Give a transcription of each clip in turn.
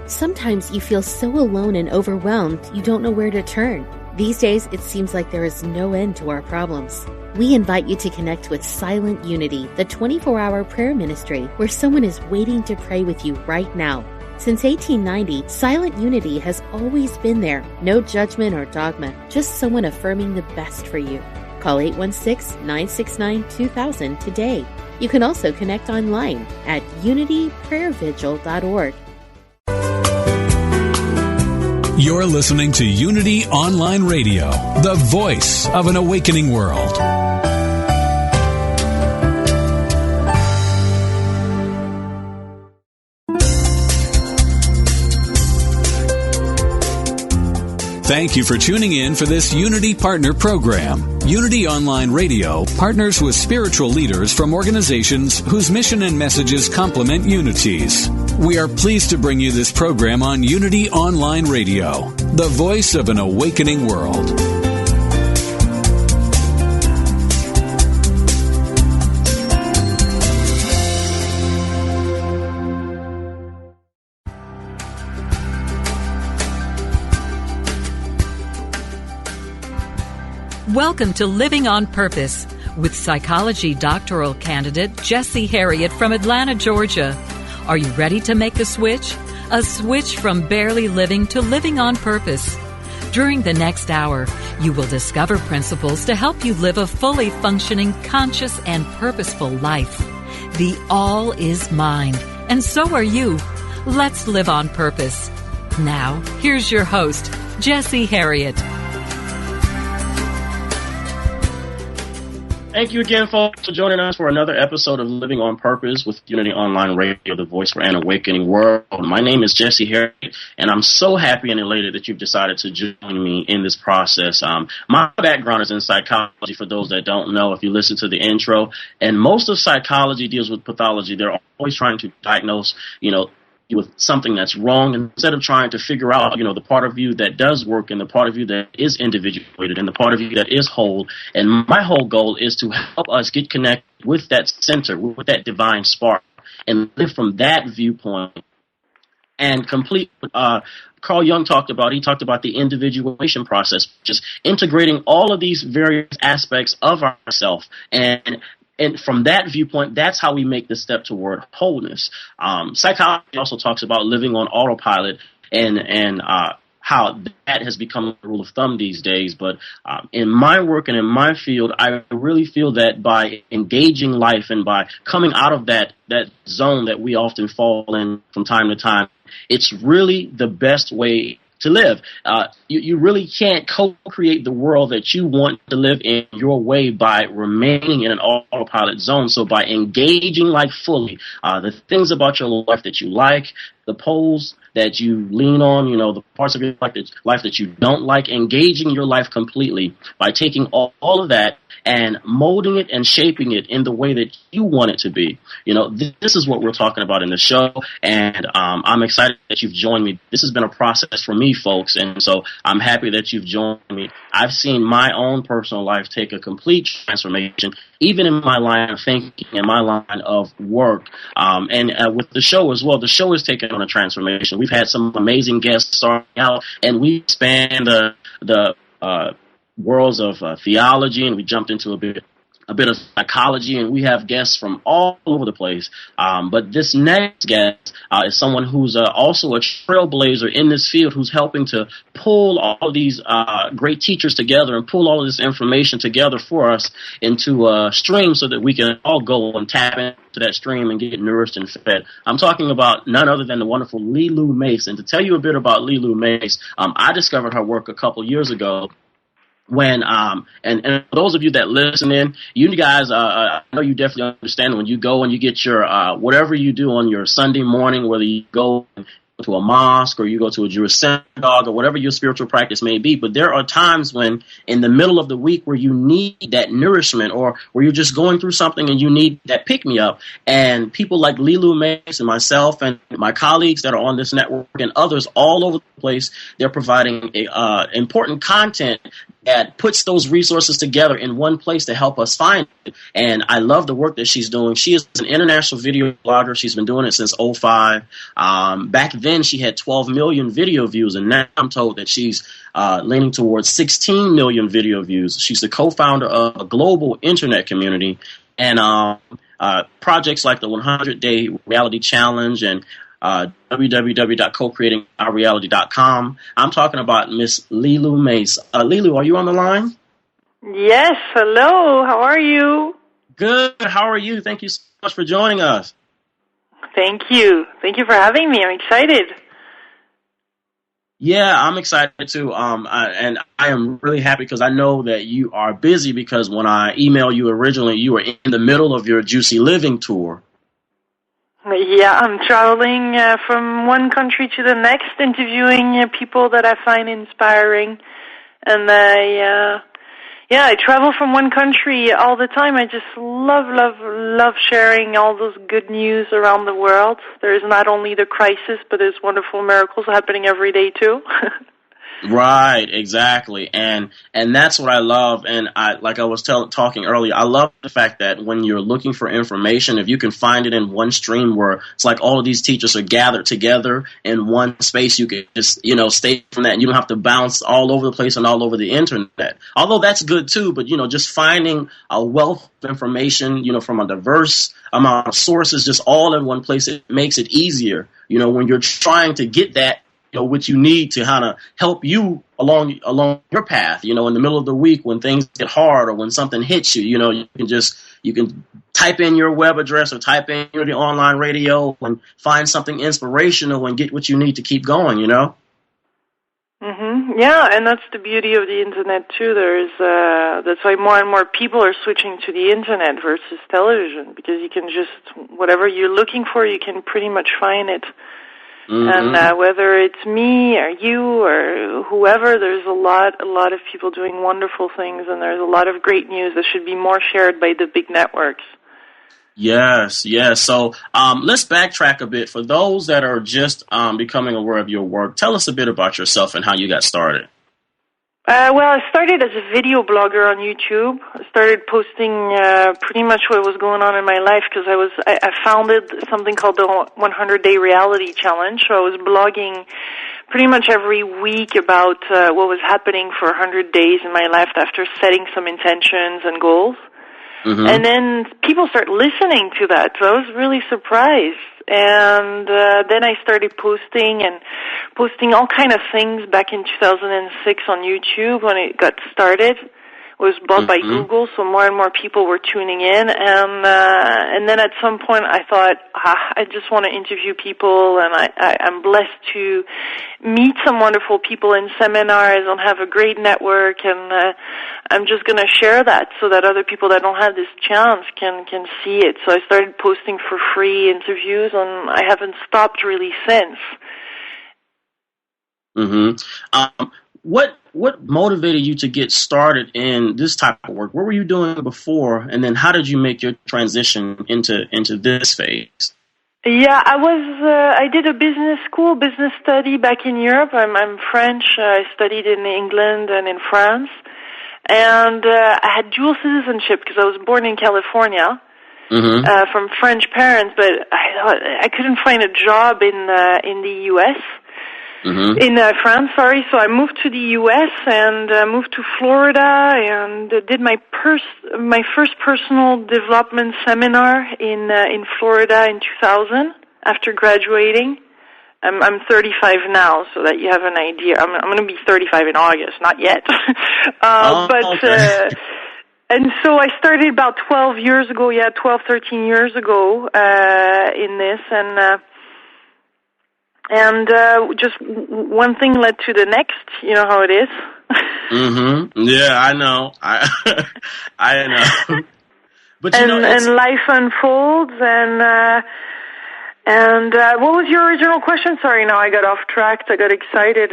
Sometimes you feel so alone and overwhelmed you don't know where to turn. These days, it seems like there is no end to our problems. We invite you to connect with Silent Unity, the 24-hour prayer ministry where someone is waiting to pray with you right now. Since 1890, Silent Unity has always been there. No judgment or dogma, just someone affirming the best for you. Call 816-969-2000 today. You can also connect online at unityprayervigil.org. You're listening to Unity Online Radio, the voice of an awakening world. Thank you for tuning in for this Unity Partner Program. Unity Online Radio partners with spiritual leaders from organizations whose mission and messages complement Unity's. We are pleased to bring you this program on Unity Online Radio, the voice of an awakening world. Welcome to Living on Purpose with psychology doctoral candidate Jessie Harriet from Atlanta, Georgia. Are you ready to make a switch? A switch from barely living to living on purpose. During the next hour, you will discover principles to help you live a fully functioning, conscious, and purposeful life. The all is mine, and so are you. Let's live on purpose. Now, here's your host, Jessie Harriet. Thank you again, folks, for joining us for another episode of Living on Purpose with Unity Online Radio, the voice for an awakening world. My name is Jessie Harriet, and I'm so happy and elated that you've decided to join me in this process. My background is in psychology, for those that don't know, if you listen to the intro, and most of psychology deals with pathology. They're always trying to diagnose, with something that's wrong, instead of trying to figure out, the part of you that does work and the part of you that is individuated and the part of you that is whole. And my whole goal is to help us get connected with that center, with that divine spark, and live from that viewpoint and complete Carl Jung talked about. He talked about the individuation process, just integrating all of these various aspects of ourselves. And from that viewpoint, that's how we make the step toward wholeness. Psychology also talks about living on autopilot and how that has become the rule of thumb these days. But in my work and in my field, I really feel that by engaging life and by coming out of that zone that we often fall in from time to time, it's really the best way to live. You really can't co-create the world that you want to live in your way by remaining in an autopilot zone. So by engaging life fully, the things about your life that you like, the poles that you lean on, the parts of your life that you don't like, engaging your life completely by taking all of that and molding it and shaping it in the way that you want it to be. This is what we're talking about in the show, and I'm excited that you've joined me. This has been a process for me, folks, and so I'm happy that you've joined me. I've seen my own personal life take a complete transformation, even in my line of thinking and my line of work, and with the show as well. The show is taking on a transformation. We've had some amazing guests starting out, and we span the worlds of theology, and we jumped into a bit of psychology, and we have guests from all over the place. But this next guest is someone who's also a trailblazer in this field, who's helping to pull all of these great teachers together and pull all of this information together for us into a stream so that we can all go and tap into that stream and get nourished and fed. I'm talking about none other than the wonderful Lilou Mace. And to tell you a bit about Lilou Mace, I discovered her work a couple years ago. When and for those of you that listen in, you guys, I know you definitely understand when you go and you get your whatever you do on your Sunday morning, whether you go to a mosque or you go to a Jewish synagogue or whatever your spiritual practice may be. But there are times when in the middle of the week where you need that nourishment, or where you're just going through something and you need that pick-me-up. And people like Lilou Mace and myself and my colleagues that are on this network and others all over the place, they're providing important content that puts those resources together in one place to help us find it. And I love the work that she's doing. She is an international video blogger. She's been doing it since '05. Back then, she had 12 million video views, and now I'm told that she's leaning towards 16 million video views. She's the co-founder of a global internet community, and projects like the 100-Day Reality Challenge and www.cocreatingourreality.com. I'm talking about Miss Lilou Mace. Lilou, are you on the line? Yes, hello. How are you? Good. How are you? Thank you so much for joining us. Thank you. Thank you for having me. I'm excited. Yeah, I'm excited too. And I am really happy because I know that you are busy, because when I emailed you originally, you were in the middle of your Juicy Living tour. Yeah, I'm traveling from one country to the next, interviewing people that I find inspiring. And I travel from one country all the time. I just love sharing all those good news around the world. There's not only the crisis, but there's wonderful miracles happening every day too. Right, exactly, and that's what I love. And I was talking earlier, I love the fact that when you're looking for information, if you can find it in one stream where it's like all of these teachers are gathered together in one space, you can just stay from that, and you don't have to bounce all over the place and all over the internet. Although that's good too, but just finding a wealth of information, from a diverse amount of sources, just all in one place, it makes it easier. When you're trying to get that. What you need to kind of help you along your path. In the middle of the week when things get hard or when something hits you, you can type in your web address or type in the online radio and find something inspirational and get what you need to keep going. Mm-hmm. Yeah, and that's the beauty of the internet too. That's why more and more people are switching to the internet versus television, because you can just whatever you're looking for, you can pretty much find it. Mm-hmm. And whether it's me or you or whoever, there's a lot of people doing wonderful things, and there's a lot of great news that should be more shared by the big networks. Yes. So let's backtrack a bit. For those that are just becoming aware of your work, tell us a bit about yourself and how you got started. Well, I started as a video blogger on YouTube. I started posting pretty much what was going on in my life, because I founded something called the 100-Day Reality Challenge. So I was blogging pretty much every week about what was happening for 100 days in my life after setting some intentions and goals. Mm-hmm. And then people started listening to that, so I was really surprised. And then I started posting all kind of things back in 2006 on YouTube when it got started. It was bought by Google, so more and more people were tuning in. And then at some point I thought, I just want to interview people, and I'm blessed to meet some wonderful people in seminars and have a great network, and I'm just going to share that so that other people that don't have this chance can see it. So I started posting for free interviews, and I haven't stopped really since. Mm-hmm. What motivated you to get started in this type of work? What were you doing before, and then how did you make your transition into this phase? Yeah, I did a business study back in Europe. I'm French. I studied in England and in France, and I had dual citizenship because I was born in California. Mm-hmm. From French parents, but I couldn't find a job in the U.S. Mm-hmm. In France, sorry. So I moved to the U.S. and moved to Florida and did my first personal development seminar in Florida in 2000 after graduating. I'm 35 now, so that you have an idea. I'm going to be 35 in August, not yet. Okay. And so I started about 13 years ago in this, and just one thing led to the next. You know how it is. Mm-hmm. Yeah, I know. I know. But and life unfolds, and what was your original question? Sorry, now I got off track. I got excited.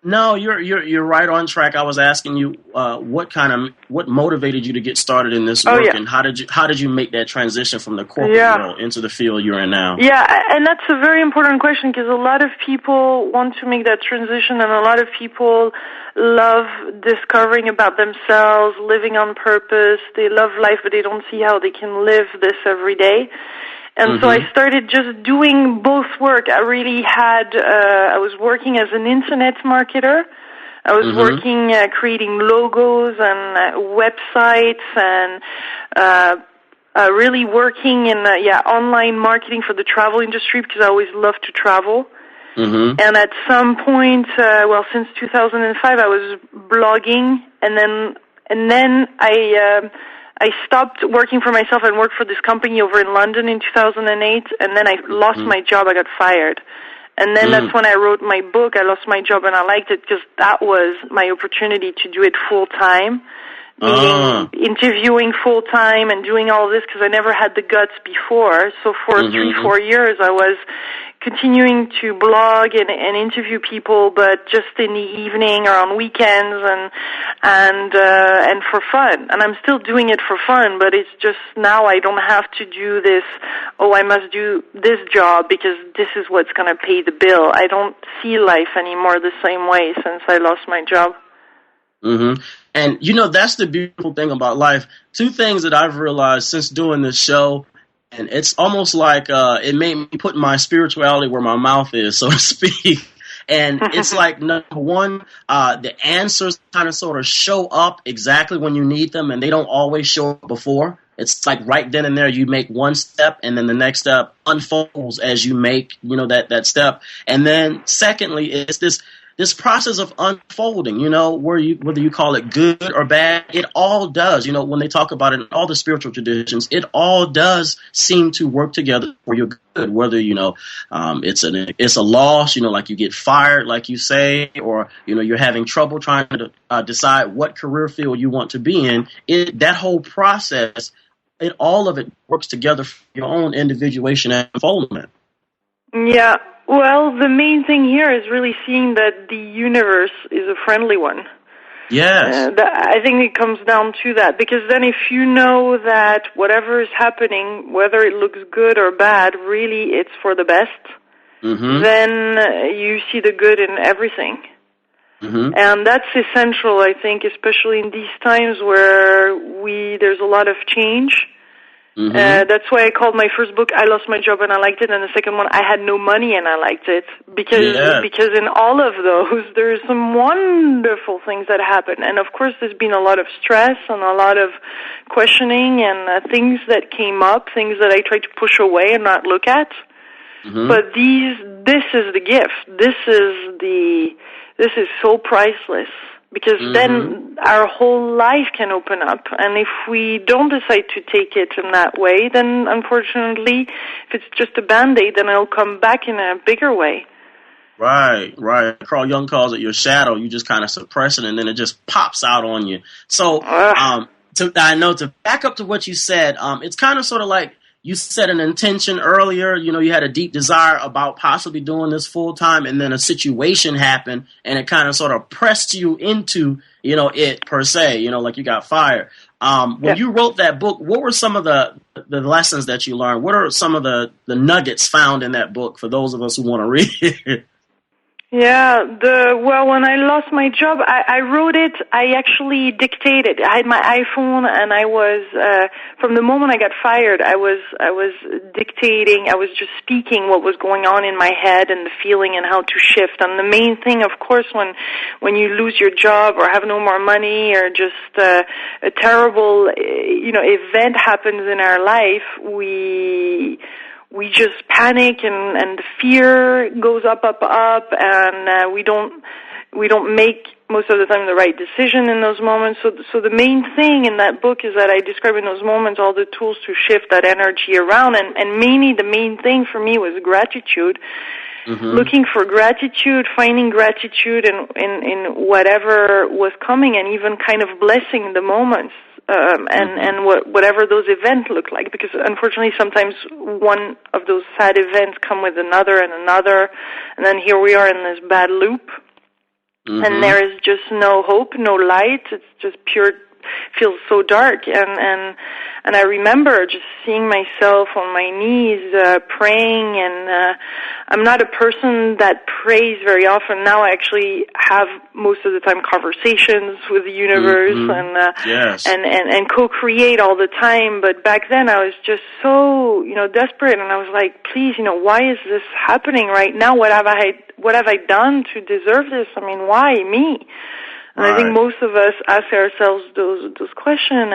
No, you're right on track. I was asking you what motivated you to get started in this work, and how did you make that transition from the corporate world into the field you're in now? Yeah, and that's a very important question, because a lot of people want to make that transition, and a lot of people love discovering about themselves, living on purpose. They love life, but they don't see how they can live this every day. And so I started just doing both work. I really I was working as an internet marketer. I was working, creating logos and websites, and really working in online marketing for the travel industry, because I always loved to travel. And at some point, since 2005, I was blogging, and then I stopped working for myself and worked for this company over in London in 2008, and then I lost my job. I got fired. And then that's when I wrote my book, I Lost My Job and I Liked It, because that was my opportunity to do it full-time, meaning interviewing full-time and doing all this, because I never had the guts before. So for 3-4 years, I was continuing to blog and interview people, but just in the evening or on weekends and for fun. And I'm still doing it for fun, but it's just now I don't have to do this, I must do this job because this is what's going to pay the bill. I don't see life anymore the same way since I lost my job. And, that's the beautiful thing about life. Two things that I've realized since doing this show, and it's almost like it made me put my spirituality where my mouth is, so to speak. And it's like, number one, the answers kind of sort of show up exactly when you need them, and they don't always show up before. It's like right then and there you make one step, and then the next step unfolds as you make, that step. And then secondly, it's this process of unfolding, whether you call it good or bad, it all does. When they talk about it in all the spiritual traditions, it all does seem to work together for your good. Whether it's a loss, like you get fired, like you say, or you're having trouble trying to decide what career field you want to be in. That whole process, all of it works together for your own individuation and unfoldment. Yeah. Well, the main thing here is really seeing that the universe is a friendly one. Yes. I think it comes down to that, because then if you know that whatever is happening, whether it looks good or bad, really it's for the best, then you see the good in everything. And that's essential, I think, especially in these times where there's a lot of change. That's why I called my first book I Lost My Job and I Liked It, and the second one I Had No Money and I Liked It, because in all of those there's some wonderful things that happen. And of course there's been a lot of stress and a lot of questioning and things that came up, things that I tried to push away and not look at. But this is the gift. This is so priceless. Because then our whole life can open up. And if we don't decide to take it in that way, then unfortunately, if it's just a Band-Aid, then it'll come back in a bigger way. Right. Carl Jung calls it your shadow. You just kind of suppress it, and then it just pops out on you. So to back up to what you said, it's kind of sort of like, you set an intention earlier, you had a deep desire about possibly doing this full time, and then a situation happened and it kind of sort of pressed you into, it per se, like you got fired. When you wrote that book, what were some of the lessons that you learned? What are some of the nuggets found in that book for those of us who want to read it? Yeah, when I lost my job, I wrote it, I actually dictated. I had my iPhone, and I was, from the moment I got fired, I was dictating, I was just speaking what was going on in my head and the feeling and how to shift. And the main thing, of course, when you lose your job or have no more money or just a terrible, event happens in our life, we just panic and the fear goes up, and we don't make most of the time the right decision in those moments. So the main thing in that book is that I describe in those moments all the tools to shift that energy around, and mainly the main thing for me was gratitude. Looking for gratitude, finding gratitude in whatever was coming, and even kind of blessing the moments. And whatever those events look like, because unfortunately sometimes one of those sad events come with another, and then here we are in this bad loop. and there is just no hope, no light. It's just pure, feels so dark. And I remember just seeing myself on my knees, praying, and I'm not a person that prays very often. Now I actually have most of the time conversations with the universe and co-create all the time. But back then I was just so, desperate, and I was like, please, why is this happening right now? What have I done to deserve this? I mean, why me? And I think most of us ask ourselves those questions,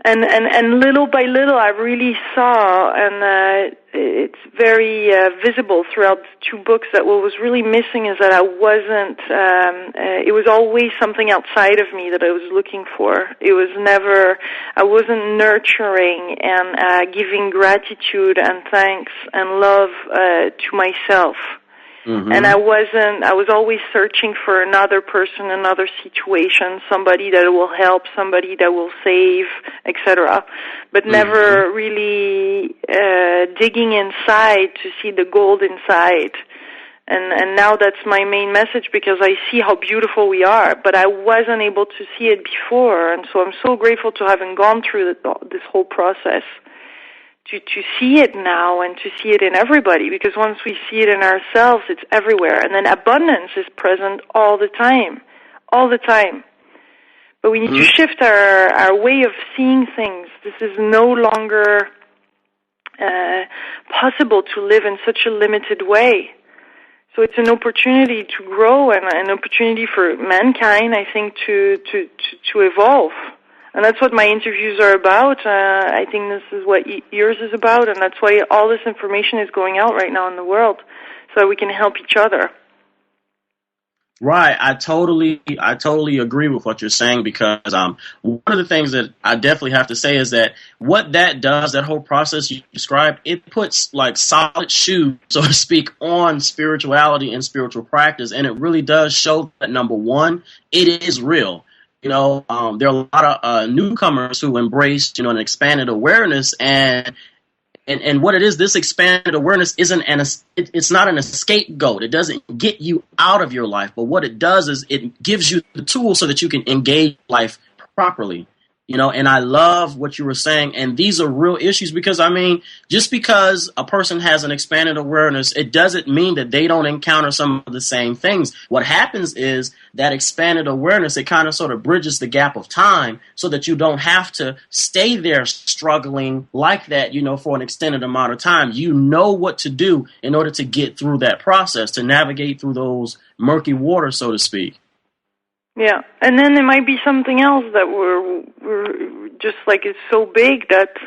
and little by little I really saw, and it's very visible throughout the two books, that what was really missing is that I wasn't, it was always something outside of me that I was looking for. It was never, I wasn't nurturing and giving gratitude and thanks and love to myself. And I was always searching for another person, another situation, somebody that will help, somebody that will save, etc. But never really digging inside to see the gold inside. And now that's my main message, because I see how beautiful we are, but I wasn't able to see it before. And so I'm so grateful to having gone through this whole process. To see it now and to see it in everybody, because once we see it in ourselves, it's everywhere. And then abundance is present all the time. But we need to shift our way of seeing things. This is no longer possible to live in such a limited way. So it's an opportunity to grow and an opportunity for mankind, I think, to evolve. And that's what my interviews are about. I think this is what yours is about, and that's why all this information is going out right now in the world, so that we can help each other. Right. I totally agree with what you're saying, because one of the things that I definitely have to say is that what that does, that whole process you described, it puts like solid shoes, so to speak, on spirituality and spiritual practice, and it really does show that, number one, it is real. There are a lot of newcomers who embrace, an expanded awareness, and what it is, this expanded awareness it's not an scapegoat. It doesn't get you out of your life, but what it does is it gives you the tools so that you can engage life properly. And I love what you were saying, and these are real issues, because, just because a person has an expanded awareness, it doesn't mean that they don't encounter some of the same things. What happens is that expanded awareness, it kind of sort of bridges the gap of time so that you don't have to stay there struggling like that, for an extended amount of time. You know what to do in order to get through that process, to navigate through those murky waters, so to speak. Yeah, and then there might be something else that we're just like, it's so big that,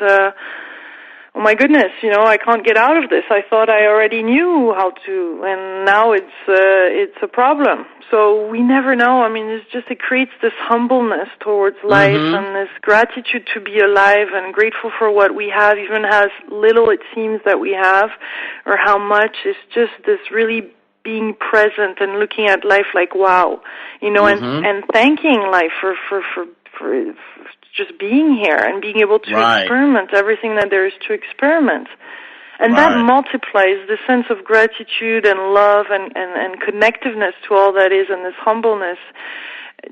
oh my goodness, I can't get out of this. I thought I already knew how to, and now it's a problem. So we never know. It creates this humbleness towards life and this gratitude to be alive and grateful for what we have, even as little it seems that we have, or how much. It's just this really being present and looking at life like, wow, and thanking life for just being here and being able to experiment everything that there is to experiment. And that multiplies the sense of gratitude and love and connectiveness to all that is, and this humbleness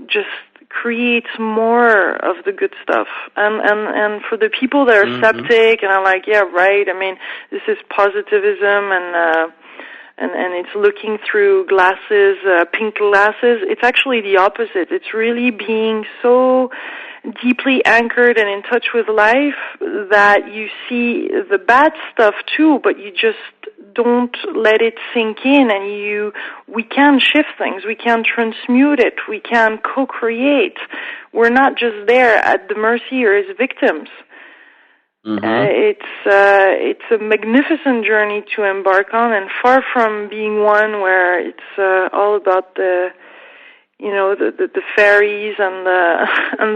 just creates more of the good stuff. And for the people that are skeptic and are like, yeah, right, this is positivism and it's looking through glasses, pink glasses. It's actually the opposite. It's really being so deeply anchored and in touch with life that you see the bad stuff too, but you just don't let it sink in, and we can shift things, we can transmute it, we can co-create. We're not just there at the mercy or as victims. It's a magnificent journey to embark on, and far from being one where it's all about the fairies and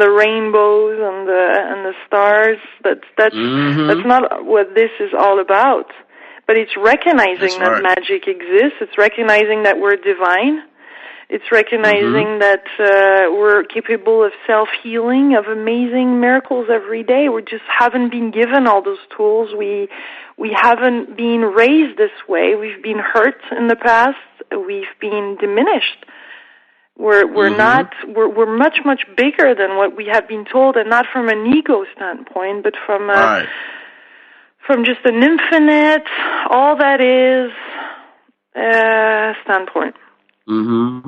the rainbows and the stars. That's not what this is all about. But it's recognizing that magic exists. It's recognizing that we're divine. It's recognizing that we're capable of self-healing, of amazing miracles every day. We just haven't been given all those tools. We haven't been raised this way. We've been hurt in the past. we've been diminished. We're not, we're much bigger than what we have been told, and not from an ego standpoint, but from just an infinite, all that is, standpoint. Mm-hmm.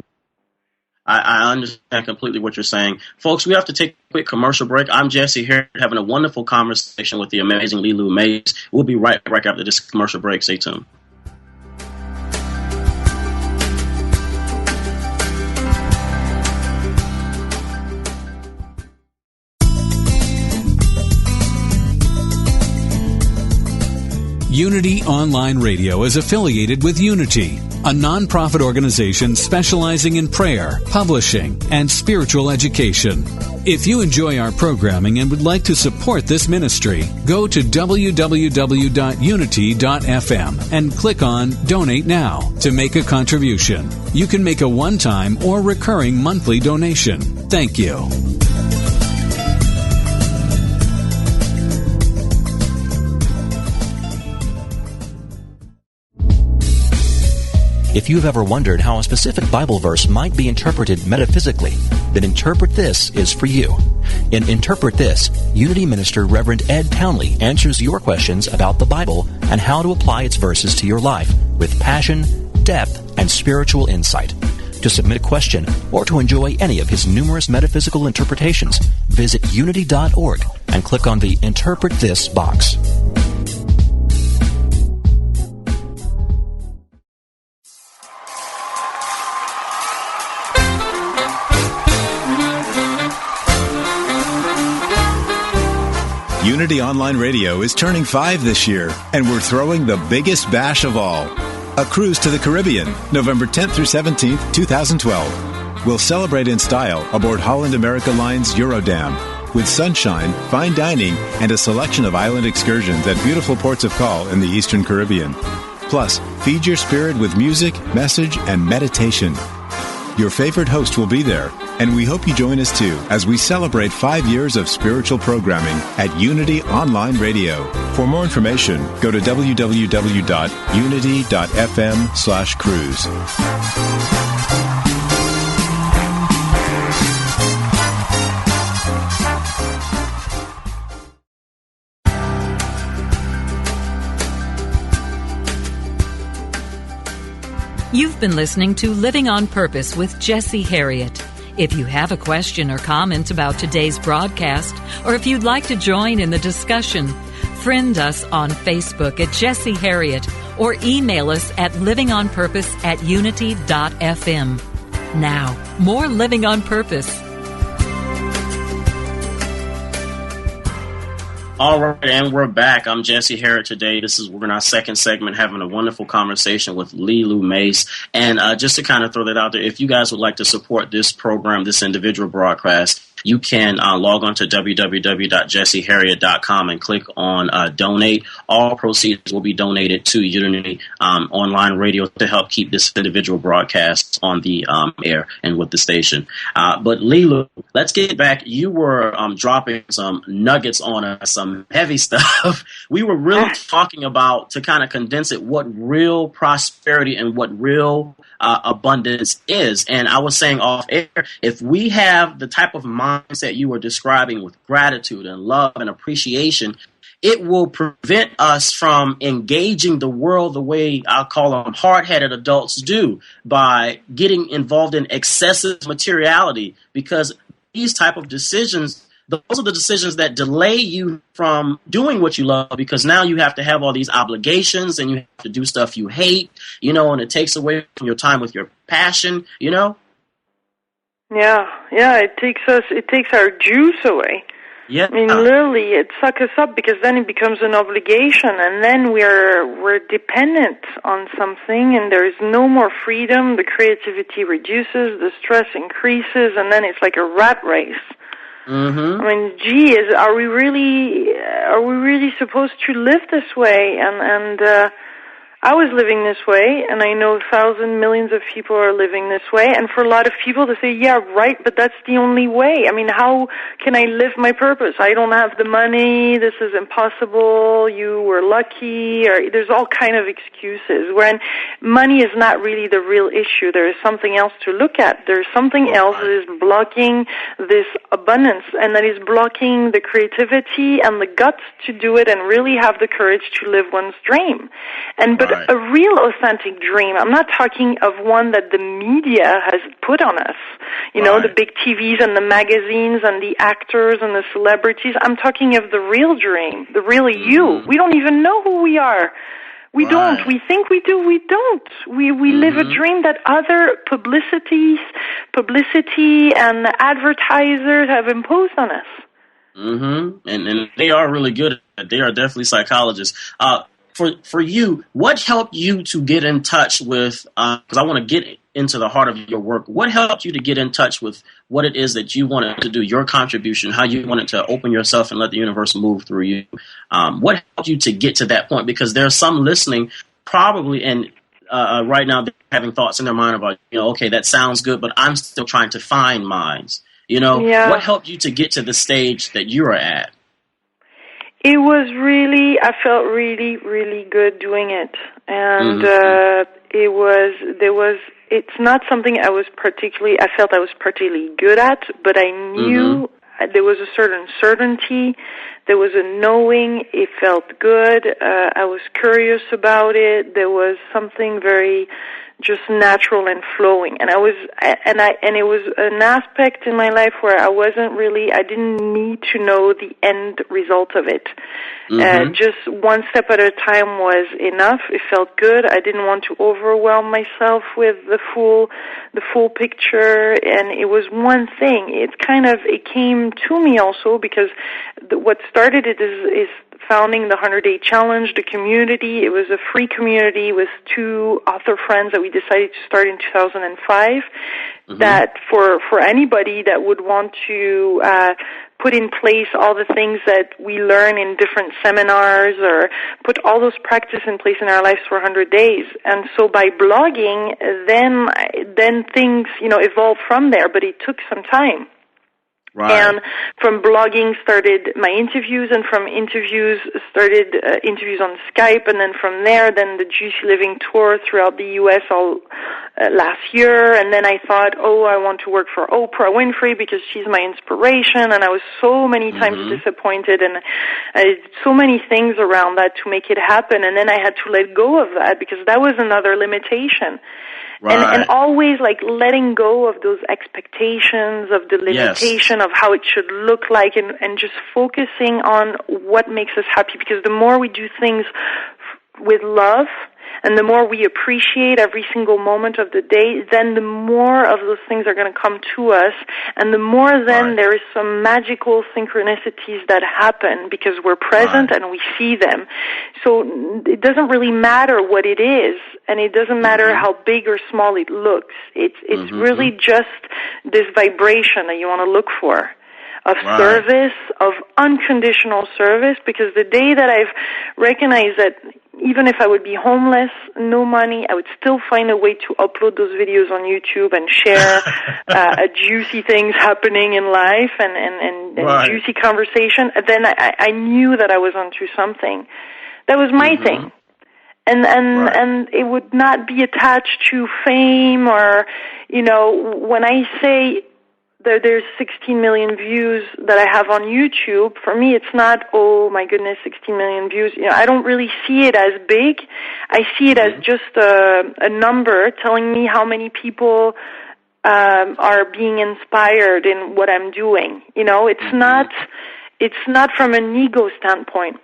I understand completely what you're saying. Folks, we have to take a quick commercial break. I'm Jesse here having a wonderful conversation with the amazing Lilou Mace. We'll be right back after this commercial break. Stay tuned. Unity Online Radio is affiliated with Unity, a nonprofit organization specializing in prayer, publishing, and spiritual education. If you enjoy our programming and would like to support this ministry, go to www.unity.fm and click on Donate Now to make a contribution. You can make a one-time or recurring monthly donation. Thank you. If you've ever wondered how a specific Bible verse might be interpreted metaphysically, then Interpret This is for you. In Interpret This, Unity Minister Reverend Ed Townley answers your questions about the Bible and how to apply its verses to your life with passion, depth, and spiritual insight. To submit a question or to enjoy any of his numerous metaphysical interpretations, visit unity.org and click on the Interpret This box. Unity Online Radio is turning 5 this year, and we're throwing the biggest bash of all. A cruise to the Caribbean, November 10th through 17th, 2012. We'll celebrate in style aboard Holland America Line's Eurodam, with sunshine, fine dining, and a selection of island excursions at beautiful ports of call in the Eastern Caribbean. Plus, feed your spirit with music, message, and meditation. Your favorite host will be there, and we hope you join us too as we celebrate 5 years of spiritual programming at Unity Online Radio. For more information, go to www.unity.fm/cruise. You've been listening to Living on Purpose with Jesse Harriet. If you have a question or comment about today's broadcast, or if you'd like to join in the discussion, friend us on Facebook at Jesse Harriet or email us at livingonpurpose@unity.fm. Now, more Living on Purpose. All right, and we're back. I'm Jesse Harriet today. We're in our second segment, having a wonderful conversation with Lilou Mace. And just to kind of throw that out there, if you guys would like to support this program, this individual broadcast, you can log on to www.jesseharriet.com and click on Donate. All proceeds will be donated to Unity Online Radio to help keep this individual broadcast on the air and with the station. But Lilou, let's get back. You were dropping some nuggets on us, some heavy stuff. We were really talking about, to kind of condense it, what real prosperity and what real abundance is. And I was saying off air, if we have the type of mindset you were describing with gratitude and love and appreciation, it will prevent us from engaging the world the way I'll call them hard-headed adults do, by getting involved in excessive materiality, because these type of decisions, those are the decisions that delay you from doing what you love, because now you have to have all these obligations and you have to do stuff you hate, and it takes away from your time with your passion, Yeah, it takes our juice away. Yeah. I mean, literally, it sucks us up, because then it becomes an obligation, and then we're dependent on something, and there is no more freedom. The creativity reduces, the stress increases, and then it's like a rat race. Mm-hmm. I mean, are we really supposed to live this way? And I was living this way, and I know millions of people are living this way, and for a lot of people they say, yeah, right, but that's the only way. I mean, how can I live my purpose? I don't have the money, this is impossible, you were lucky, or there's all kind of excuses, when money is not really the real issue. There is something else to look at. There's something else that is blocking this abundance, and that is blocking the creativity and the guts to do it and really have the courage to live one's dream. But a real authentic dream, I'm not talking of one that the media has put on us, you know, the big TVs and the magazines and the actors and the celebrities. I'm talking of the real dream, the real you. We don't even know who we are. We don't. We think we do. We don't. We live a dream that other publicity and advertisers have imposed on us. And they are really good at it. They are definitely psychologists. For you, what helped you to get in touch with, because I want to get into the heart of your work, what helped you to get in touch with what it is that you wanted to do, your contribution, how you wanted to open yourself and let the universe move through you? What helped you to get to that point? Because there are some listening probably, and right now they're having thoughts in their mind about, you know, okay, that sounds good, but I'm still trying to find mines. You know, what helped you to get to the stage that you're at? It was really, I felt really, really good doing it. And it's not something I felt I was particularly good at, but I knew there was a certain certainty, there was a knowing, it felt good, I was curious about it, there was something very just natural and flowing, and it was an aspect in my life where I didn't need to know the end result of it. Just one step at a time was enough. It felt good. I didn't want to overwhelm myself with the full picture, and it was one thing. It came to me also because what started it is founding the 100-Day Challenge, the community. It was a free community with 2 author friends that we decided to start in 2005. That for anybody that would want to put in place all the things that we learn in different seminars, or put all those practice in place in our lives for 100 days. And so by blogging, then things, you know, evolved from there, but it took some time. And from blogging started my interviews, and from interviews started interviews on Skype, and then from there, then the Juicy Living tour throughout the U.S. all last year. And then I thought, I want to work for Oprah Winfrey because she's my inspiration, and I was so many times disappointed, and I did so many things around that to make it happen, and then I had to let go of that because that was another limitation. And always like letting go of those expectations, of the limitation of how it should look like, and just focusing on what makes us happy. Because the more we do things with love, and the more we appreciate every single moment of the day, then the more of those things are going to come to us, and the more then there is some magical synchronicities that happen because we're present and we see them. So it doesn't really matter what it is, and it doesn't matter how big or small it looks. It's really just this vibration that you want to look for. Of service, of unconditional service, because the day that I've recognized that even if I would be homeless, no money, I would still find a way to upload those videos on YouTube and share juicy things happening in life and juicy conversation, then I knew that I was onto something. That was my thing. And it would not be attached to fame or, you know, when I say there's 16 million views that I have on YouTube. For me, it's not, oh my goodness, 16 million views. You know, I don't really see it as big. I see it as just a number telling me how many people are being inspired in what I'm doing. You know, it's not from an ego standpoint.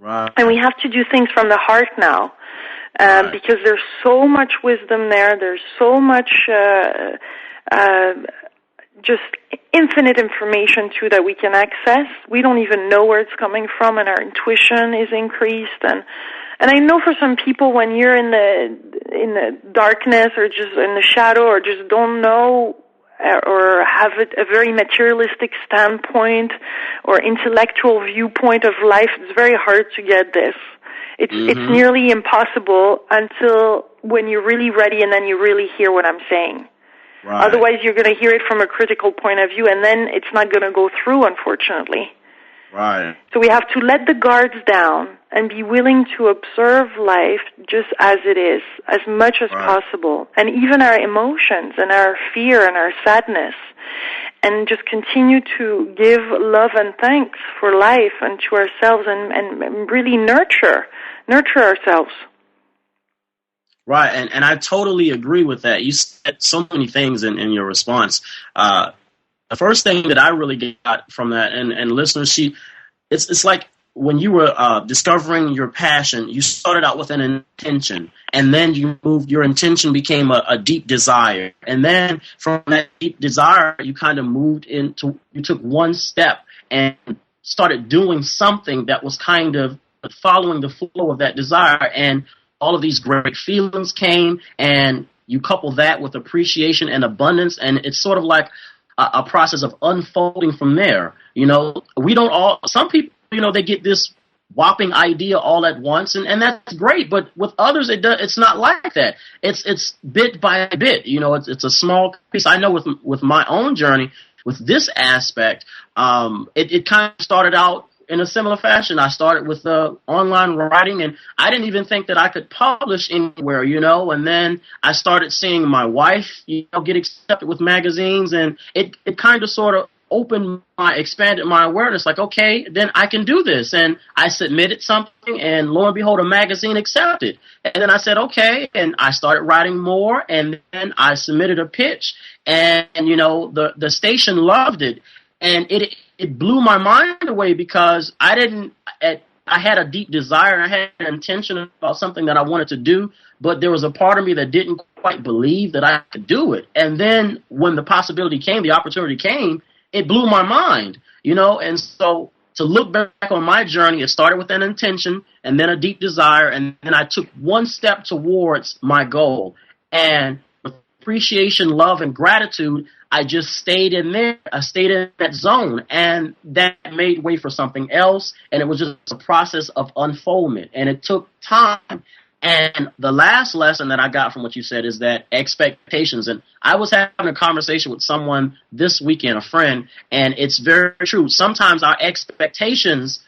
And we have to do things from the heart now. Because there's so much wisdom there. There's so much just infinite information too that we can access. We don't even know where it's coming from, and our intuition is increased. And I know for some people, when you're in the darkness or just in the shadow or just don't know or have a very materialistic standpoint or intellectual viewpoint of life, it's very hard to get this. It's nearly impossible until when you're really ready and then you really hear what I'm saying. Right. Otherwise, you're going to hear it from a critical point of view, and then it's not going to go through, unfortunately. Right. So we have to let the guards down and be willing to observe life just as it is, as much as possible, and even our emotions and our fear and our sadness, and just continue to give love and thanks for life and to ourselves, and really nurture ourselves. Right, and I totally agree with that. You said so many things in your response. The first thing that I really got from that, and listeners, it's like when you were discovering your passion, you started out with an intention, and then your intention became a deep desire. And then from that deep desire, you kind of you took one step and started doing something that was kind of following the flow of that desire, and all of these great feelings came, and you couple that with appreciation and abundance, and it's sort of like a process of unfolding from there. Some people, they get this whopping idea all at once, and that's great, but with others, it's not like that. It's bit by bit, it's a small piece. I know with my own journey, with this aspect, it kind of started out in a similar fashion. I started with online writing, and I didn't even think that I could publish anywhere, and then I started seeing my wife, get accepted with magazines, and it kind of sort of expanded my awareness, like, okay, then I can do this. And I submitted something, and lo and behold, a magazine accepted. And then I said, okay, and I started writing more, and then I submitted a pitch, and, the station loved it. And it blew my mind away, because I had a deep desire, and I had an intention about something that I wanted to do, but there was a part of me that didn't quite believe that I could do it. And then when the possibility came, the opportunity came, it blew my mind, and so to look back on my journey, it started with an intention and then a deep desire, and then I took one step towards my goal. And with appreciation, love, and gratitude, I just stayed in there. I stayed in that zone, and that made way for something else, and it was just a process of unfoldment, and it took time. And the last lesson that I got from what you said is that expectations, and I was having a conversation with someone this weekend, a friend, and it's very true. Sometimes our expectations,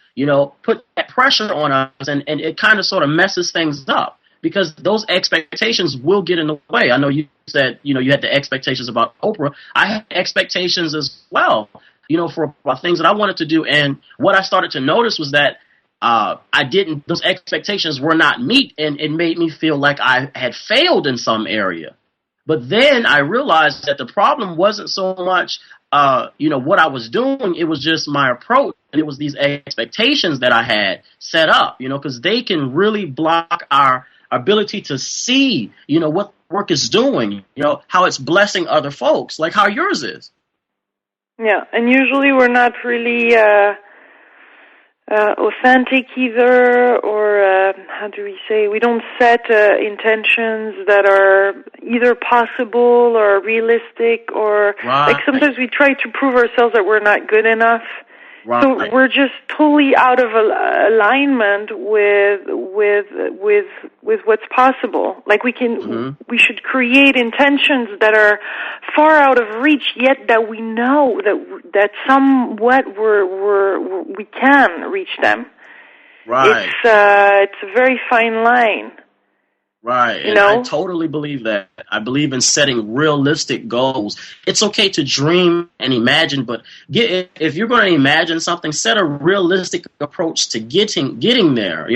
put that pressure on us, and it kind of sort of messes things up, because those expectations will get in the way. I know you said, you had the expectations about Oprah. I had expectations as well, for things that I wanted to do. And what I started to notice was that those expectations were not met, and it made me feel like I had failed in some area. But then I realized that the problem wasn't so much, what I was doing. It was just my approach, and it was these expectations that I had set up, because they can really block our ability to see, what work is doing, how it's blessing other folks, like how yours is. Yeah, and usually we're not really authentic either, or how do we say, we don't set intentions that are either possible or realistic, or like sometimes we try to prove ourselves that we're not good enough. Right. So we're just totally out of alignment with what's possible. Like we should create intentions that are far out of reach, yet that we know that somewhat we can reach them. Right. It's a very fine line. Right, and I totally believe that. I believe in setting realistic goals. It's okay to dream and imagine, but if you're going to imagine something, set a realistic approach to getting there.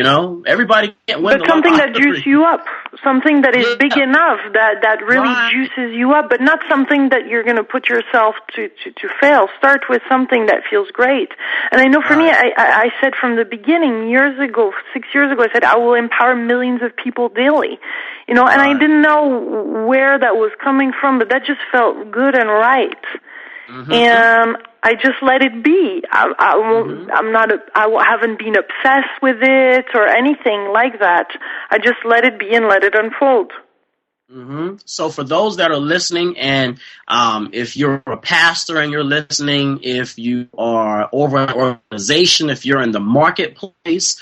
Everybody can't win. But something that juices you up, something that is big enough that really juices you up, but not something that you're going to put yourself to fail. Start with something that feels great. And I know for me, I said from the beginning, 6 years ago, I said I will empower millions of people daily. And I didn't know where that was coming from, but that just felt good and right. Mm-hmm. And I just let it be. I haven't been obsessed with it or anything like that. I just let it be and let it unfold. So for those that are listening, and if you're a pastor and you're listening, if you are over an organization, if you're in the marketplace,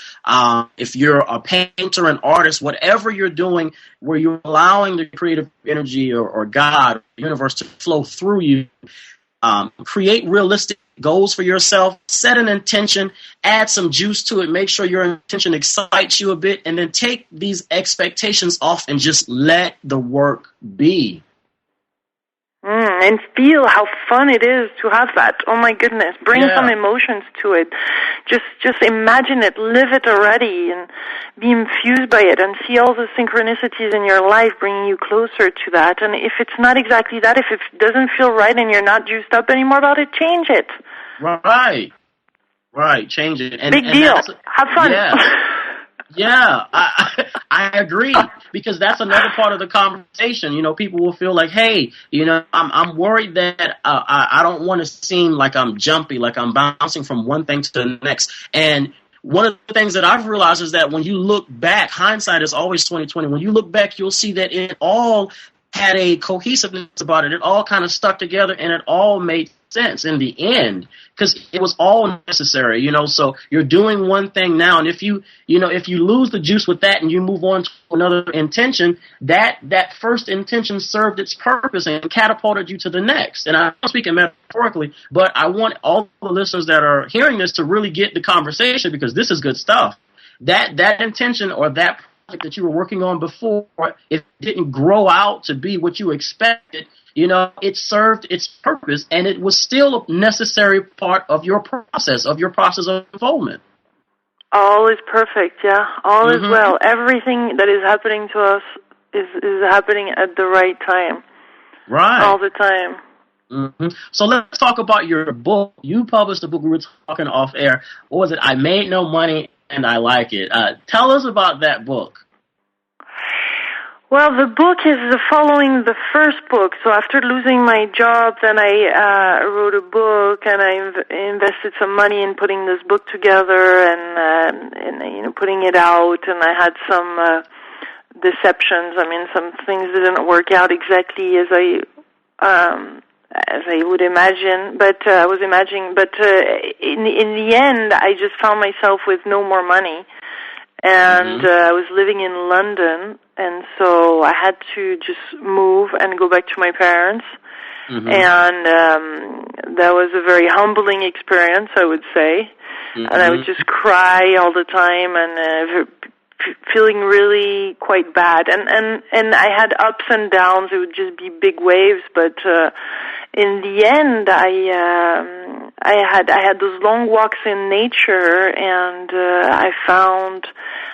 if you're a painter, an artist, whatever you're doing where you're allowing the creative energy or God, or the universe to flow through you, create realistic goals for yourself, set an intention, add some juice to it, make sure your intention excites you a bit, and then take these expectations off and just let the work be. And feel how fun it is to have that. Oh my goodness, bring some emotions to it. Just imagine it, live it already, and be infused by it, and see all the synchronicities in your life bringing you closer to that. And if it's not exactly that, if it doesn't feel right and you're not juiced up anymore about it, change it. Right, change it. Big deal. Have fun. Yeah, I agree, because that's another part of the conversation. You know, people will feel like, hey, you know, I'm worried that I don't want to seem like I'm jumpy, like I'm bouncing from one thing to the next. And one of the things that I've realized is that when you look back, hindsight is always 20/20. When you look back, you'll see that it all had a cohesiveness about it. It all kind of stuck together, and it all made sense in the end, because it was all necessary, you know. So you're doing one thing now, and if you lose the juice with that and you move on to another intention, that first intention served its purpose and catapulted you to the next. And I'm speaking metaphorically, but I want all the listeners that are hearing this to really get the conversation, because this is good stuff. That intention or that project that you were working on before, if it didn't grow out to be what you expected, you know, it served its purpose, and it was still a necessary part of your process of unfoldment. All is perfect, yeah. All is well. Everything that is happening to us is happening at the right time. Right. All the time. So let's talk about your book. You published a book. We were talking off air. What was it? I Made No Money and I Like It. Tell us about that book. Well, the book is following the first book. So after losing my job, then I wrote a book, and I invested some money in putting this book together and you know, putting it out. And I had some deceptions. I mean, some things didn't work out exactly as I would imagine, but I was imagining. But in the end, I just found myself with no more money. And I was living in London, and so I had to just move and go back to my parents. And that was a very humbling experience, I would say. And I would just cry all the time and feeling really quite bad. And I had ups and downs. It would just be big waves, but in the end, I had those long walks in nature, and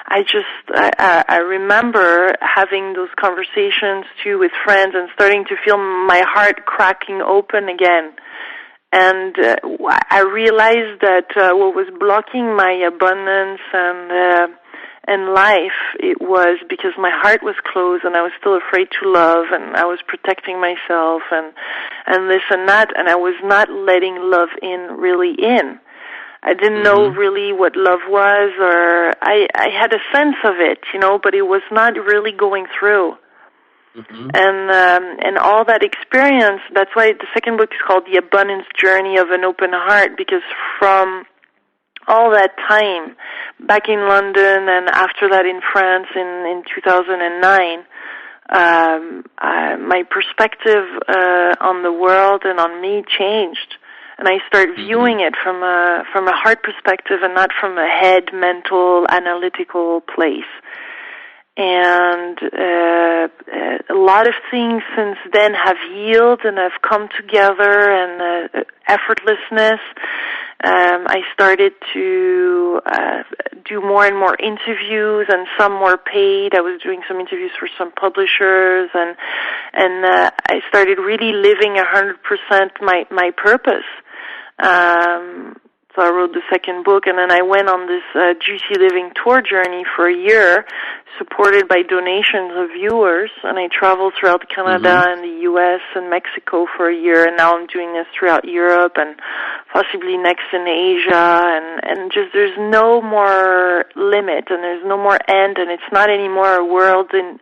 I remember having those conversations too with friends and starting to feel my heart cracking open again. And I realized that what was blocking my abundance and life, it was because my heart was closed and I was still afraid to love, and I was protecting myself and this and that, and I was not letting love really in. I didn't know really what love was, or I had a sense of it, you know, but it was not really going through. And all that experience, that's why the second book is called The Abundance Journey of an Open Heart, because from all that time back in London and after that in France in 2009, my perspective on the world and on me changed. And I started viewing it from a heart perspective and not from a head, mental, analytical place. And a lot of things since then have healed and have come together, and effortlessness. I started to do more and more interviews, and some more paid. I was doing some interviews for some publishers, and I started really living 100% my purpose. So I wrote the second book, and then I went on this Juicy Living tour journey for a year, supported by donations of viewers, and I traveled throughout Canada and the U.S. and Mexico for a year, and now I'm doing this throughout Europe and possibly next in Asia, and just there's no more limit, and there's no more end, and it's not anymore a world, and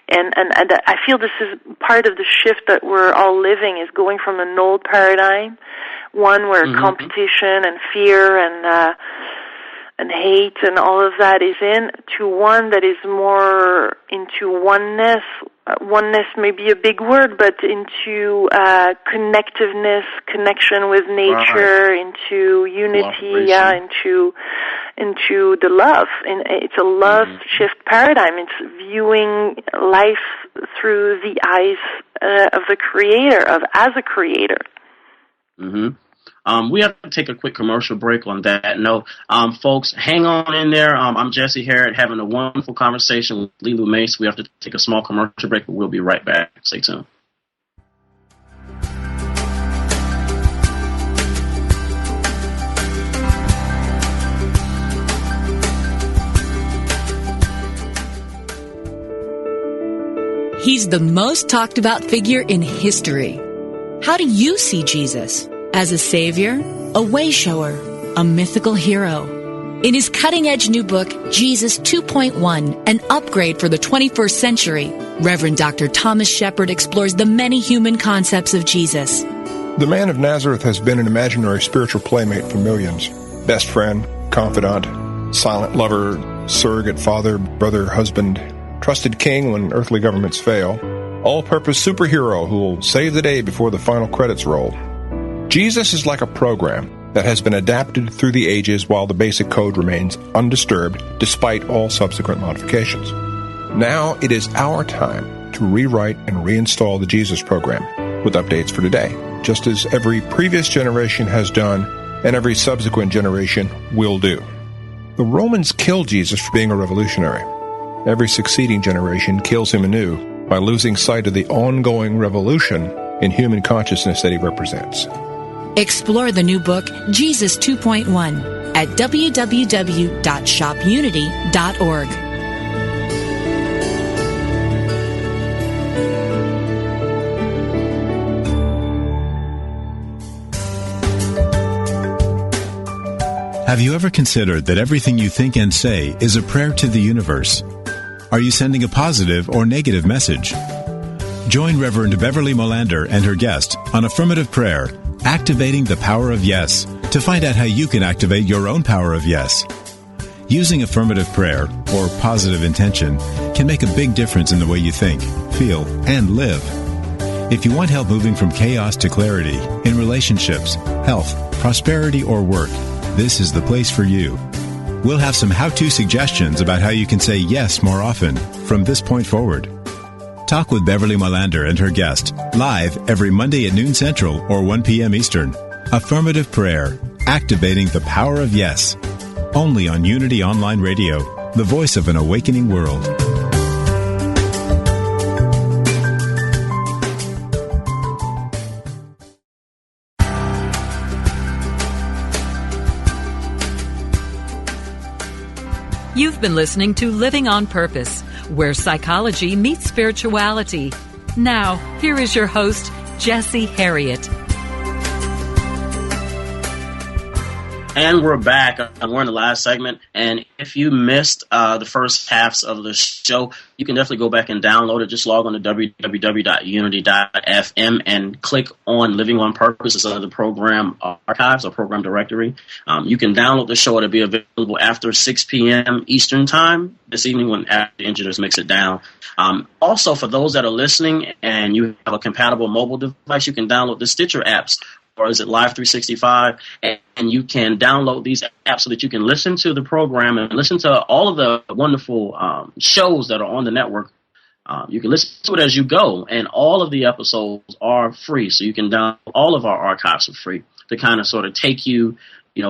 I feel this is part of the shift that we're all living, is going from an old paradigm, one where competition and fear and hate and all of that is in, to one that is more into oneness. Oneness may be a big word, but into connectiveness, connection with nature, into unity, into the love. And it's a love shift paradigm. It's viewing life through the eyes of the Creator, as a creator. We have to take a quick commercial break on that note. Folks, hang on in there. I'm Jesse Harriet, having a wonderful conversation with Lilou Mace. We have to take a small commercial break, but we'll be right back. Stay tuned. He's the most talked about figure in history. How do you see Jesus? As a savior, a way-shower, a mythical hero? In his cutting-edge new book, Jesus 2.1, an upgrade for the 21st century, Reverend Dr. Thomas Shepard explores the many human concepts of Jesus. The man of Nazareth has been an imaginary spiritual playmate for millions. Best friend, confidant, silent lover, surrogate father, brother, husband, trusted king when earthly governments fail, all-purpose superhero who will save the day before the final credits roll. Jesus is like a program that has been adapted through the ages while the basic code remains undisturbed despite all subsequent modifications. Now it is our time to rewrite and reinstall the Jesus program with updates for today, just as every previous generation has done and every subsequent generation will do. The Romans killed Jesus for being a revolutionary. Every succeeding generation kills him anew by losing sight of the ongoing revolution in human consciousness that he represents. Explore the new book, Jesus 2.1, at www.shopunity.org. Have you ever considered that everything you think and say is a prayer to the universe? Are you sending a positive or negative message? Join Reverend Beverly Molander and her guest on Affirmative Prayer, Activating the Power of Yes, to find out how you can activate your own power of yes. Using affirmative prayer, or positive intention, can make a big difference in the way you think, feel, and live. If you want help moving from chaos to clarity in relationships, health, prosperity, or work, this is the place for you. We'll have some how-to suggestions about how you can say yes more often from this point forward. Talk with Beverly Molander and her guest live every Monday at noon Central or 1 p.m. Eastern. Affirmative Prayer, Activating the Power of Yes. Only on Unity Online Radio, the voice of an awakening world. You've been listening to Living on Purpose, where psychology meets spirituality. Now, here is your host, Jesse Harriet. And we're back. We're in the last segment. And if you missed the first halves of the show, you can definitely go back and download it. Just log on to www.unity.fm and click on Living on Purpose. It's under the program archives or program directory. You can download the show. It'll be available after 6 p.m. Eastern Time this evening when after the engineers mix it down. Also, for those that are listening and you have a compatible mobile device, you can download the Stitcher apps, or is it Live 365, and you can download these apps so that you can listen to the program and listen to all of the wonderful shows that are on the network. You can listen to it as you go, and all of the episodes are free, so you can download all of our archives for free to kind of sort of take you,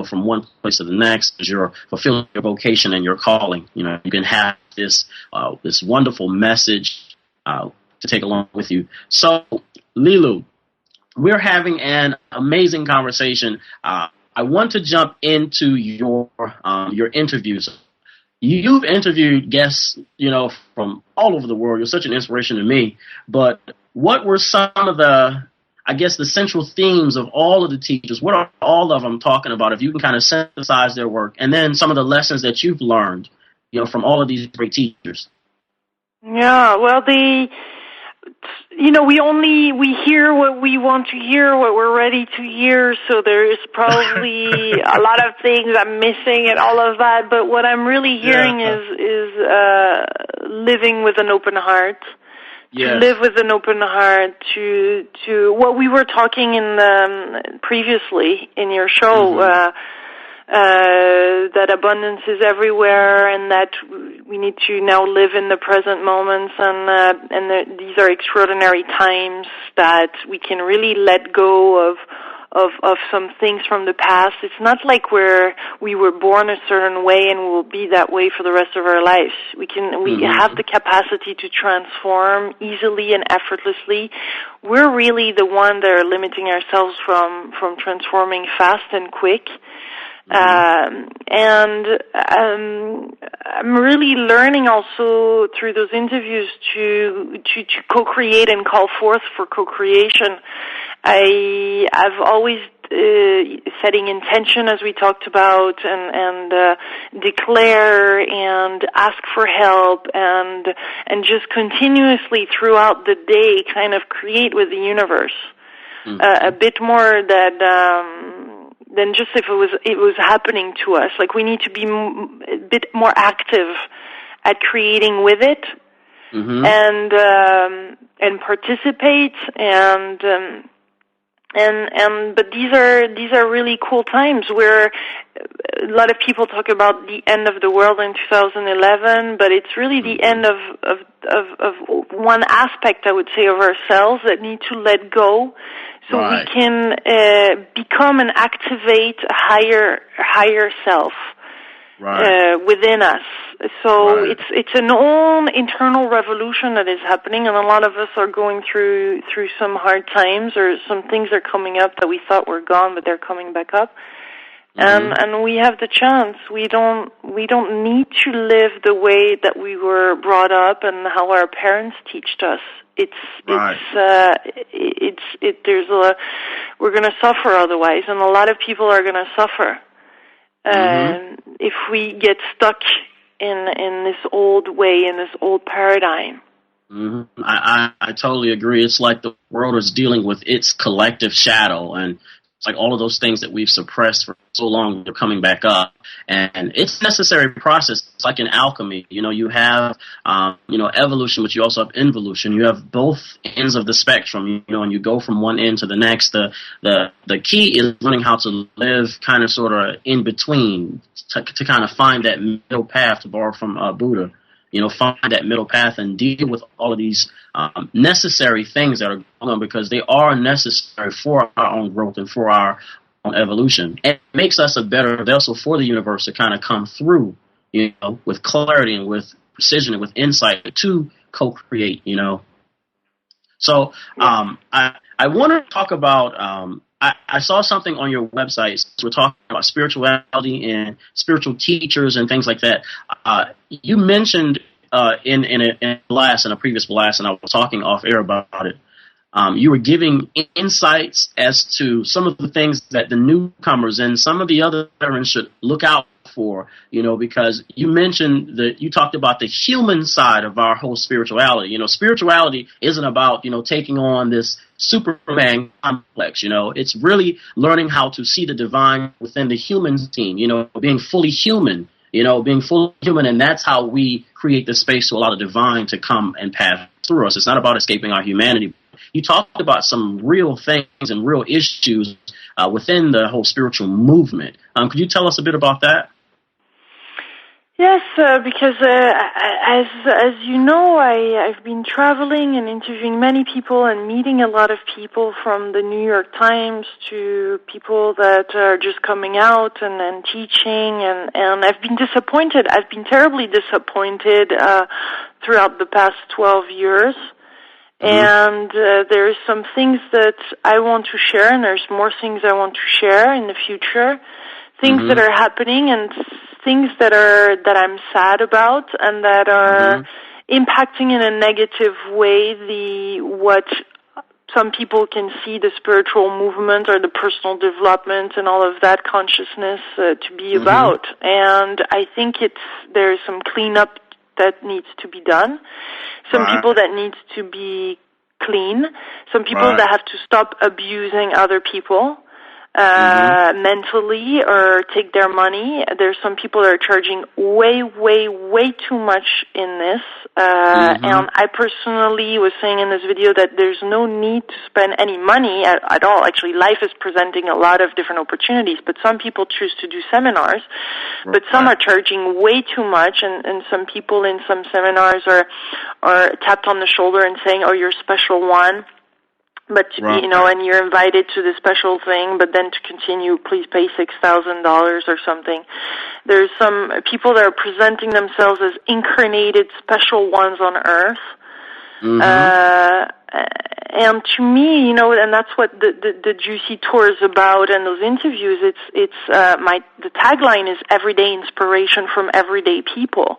from one place to the next as you're fulfilling your vocation and your calling. You can have this wonderful message to take along with you. So, Lilou, we're having an amazing conversation I want to jump into your interviews. You've interviewed guests, from all over the world. You're such an inspiration to me. But what were some of the central themes of all of the teachers? What are all of them talking about? If you can kind of synthesize their work, and then some of the lessons that you've learned, from all of these great teachers. Yeah, well, we hear what we want to hear, what we're ready to hear, so there is probably a lot of things I'm missing and all of that, but what I'm really hearing is living with an open heart. Yes. To live with an open heart, to what we were talking in previously in your show, that abundance is everywhere, and that we need to now live in the present moments, and these are extraordinary times that we can really let go of some things from the past. It's not like we were born a certain way and we'll be that way for the rest of our lives. We have the capacity to transform easily and effortlessly. We're really the one that are limiting ourselves from transforming fast and quick. I'm really learning also through those interviews to co-create and call forth for co-creation. I've always setting intention, as we talked about, and declare and ask for help, and just continuously throughout the day kind of create with the universe a bit more than just if it was happening to us. Like, we need to be a bit more active at creating with it, and participate, but these are really cool times where a lot of people talk about the end of the world in 2011, but it's really the end of one aspect, I would say, of ourselves that need to let go, so we can become and activate a higher self within us. So it's an own internal revolution that is happening, and a lot of us are going through some hard times, or some things are coming up that we thought were gone, but they're coming back up. And we have the chance. We don't need to live the way that we were brought up and how our parents taught us. We're going to suffer otherwise, and a lot of people are going to suffer if we get stuck in this old way, in this old paradigm. I totally agree. It's like the world is dealing with its collective shadow, and it's like all of those things that we've suppressed for so long, they're coming back up. And it's a necessary process. It's like in alchemy. You have, evolution, but you also have involution. You have both ends of the spectrum, and you go from one end to the next. The key is learning how to live kind of sort of in between, to kind of find that middle path, to borrow from Buddha. Find that middle path and deal with all of these necessary things that are going on, because they are necessary for our own growth and for our own evolution. It makes us a better vessel for the universe to kind of come through, with clarity and with precision and with insight to co-create, So I want to talk about I saw something on your website. We're talking about spirituality and spiritual teachers and things like that. You mentioned in a previous blast, and I was talking off air about it. You were giving insights as to some of the things that the newcomers and some of the other veterans should look out for, because you mentioned that you talked about the human side of our whole spirituality. Spirituality isn't about, taking on this Superman complex. It's really learning how to see the divine within the human scene, being fully human, and that's how we create the space to allow the divine to come and pass through us. It's not about escaping our humanity. You talked about some real things and real issues within the whole spiritual movement. Could you tell us a bit about that? Yes, because as you know, I've been traveling and interviewing many people and meeting a lot of people, from the New York Times to people that are just coming out and teaching, and I've been disappointed. I've been terribly disappointed throughout the past 12 years. And there's some things that I want to share, and there's more things I want to share in the future. Things that are happening, and things that I'm sad about, and that are impacting in a negative way what some people can see the spiritual movement or the personal development and all of that consciousness to be about. And I think there's some cleanup that needs to be done. Some people that needs to be clean. Some people that have to stop abusing other people mentally or take their money. There's some people that are charging way, way, way too much in this. And I personally was saying in this video that there's no need to spend any money at all. Actually, life is presenting a lot of different opportunities, but some people choose to do seminars, but some are charging way too much, and some people in some seminars are tapped on the shoulder and saying, oh, you're a special one. But, and you're invited to the special thing, but then to continue, please pay $6,000 or something. There's some people that are presenting themselves as incarnated special ones on earth. And to me, and that's what the Juicy Tour is about, and those interviews, the tagline is everyday inspiration from everyday people.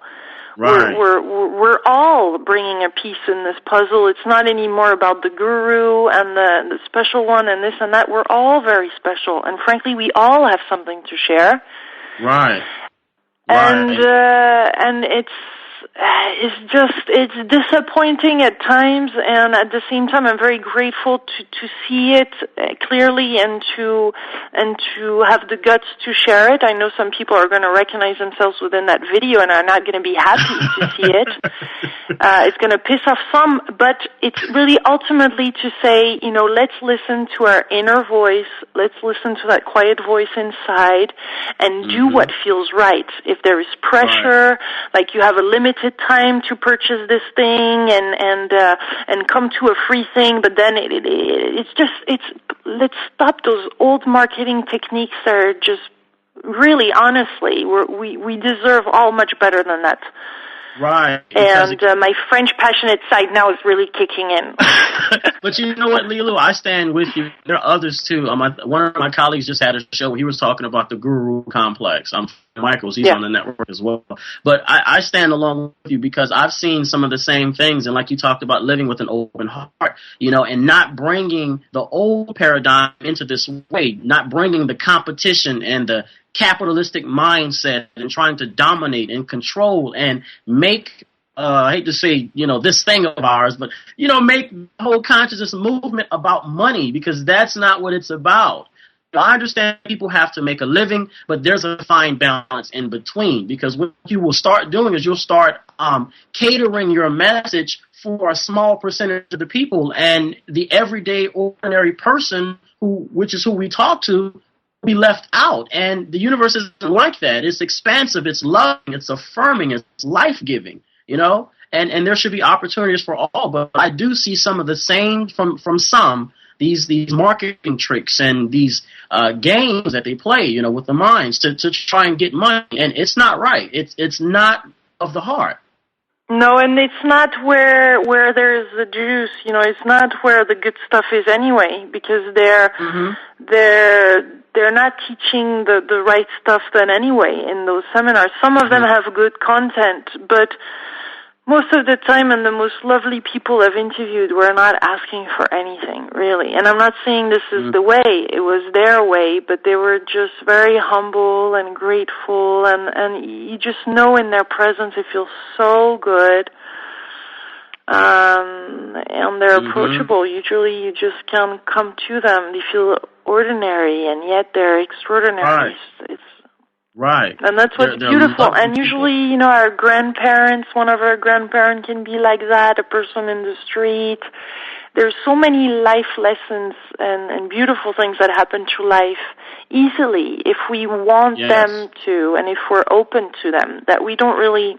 Right. We're all bringing a piece in this puzzle. It's not anymore about the guru and the special one and this and that. We're all very special, and frankly, we all have something to share. Right. And it's disappointing at times, and at the same time, I'm very grateful to see it clearly and to have the guts to share it. I know some people are going to recognize themselves within that video and are not going to be happy to see it. It's going to piss off some, but it's really ultimately to say, let's listen to our inner voice. Let's listen to that quiet voice inside and do what feels right. If there is pressure, like you have a limited time to purchase this thing and come to a free thing, but then let's stop those old marketing techniques that are just really, honestly, we deserve all much better than that. Right. And my French passionate side now is really kicking in. But you know what, Lilou? I stand with you. There are others, too. One of my colleagues just had a show. He was talking about the guru complex. Michaels, he's on the network as well. But I stand along with you because I've seen some of the same things. And like you talked about, living with an open heart, and not bringing the old paradigm into this way, not bringing the competition and the capitalistic mindset and trying to dominate and control and make, I hate to say, this thing of ours, but, make the whole consciousness movement about money, because that's not what it's about. I understand people have to make a living, but there's a fine balance in between, because what you will start doing is you'll start catering your message for a small percentage of the people, and the everyday ordinary person, which is who we talk to, be left out. And the universe isn't like that. It's expansive, it's loving, it's affirming, it's life-giving, and there should be opportunities for all. But I do see some of the same from some, these marketing tricks and these games that they play, with the minds to try and get money. And it's not right. It's not of the heart. No, and it's not where there's the juice, it's not where the good stuff is anyway, because they're not teaching the right stuff then anyway in those seminars. Some of them have good content, but most of the time, and the most lovely people I've interviewed were not asking for anything, really. And I'm not saying this is the way. It was their way, but they were just very humble and grateful, and you just know in their presence it feels so good. And they're approachable. Usually you just can come to them. They feel ordinary, and yet they're extraordinary. Right. And that's what's beautiful. And usually, our grandparents, one of our grandparents can be like that, a person in the street. There's so many life lessons and beautiful things that happen to life easily if we want them to, and if we're open to them, that we don't really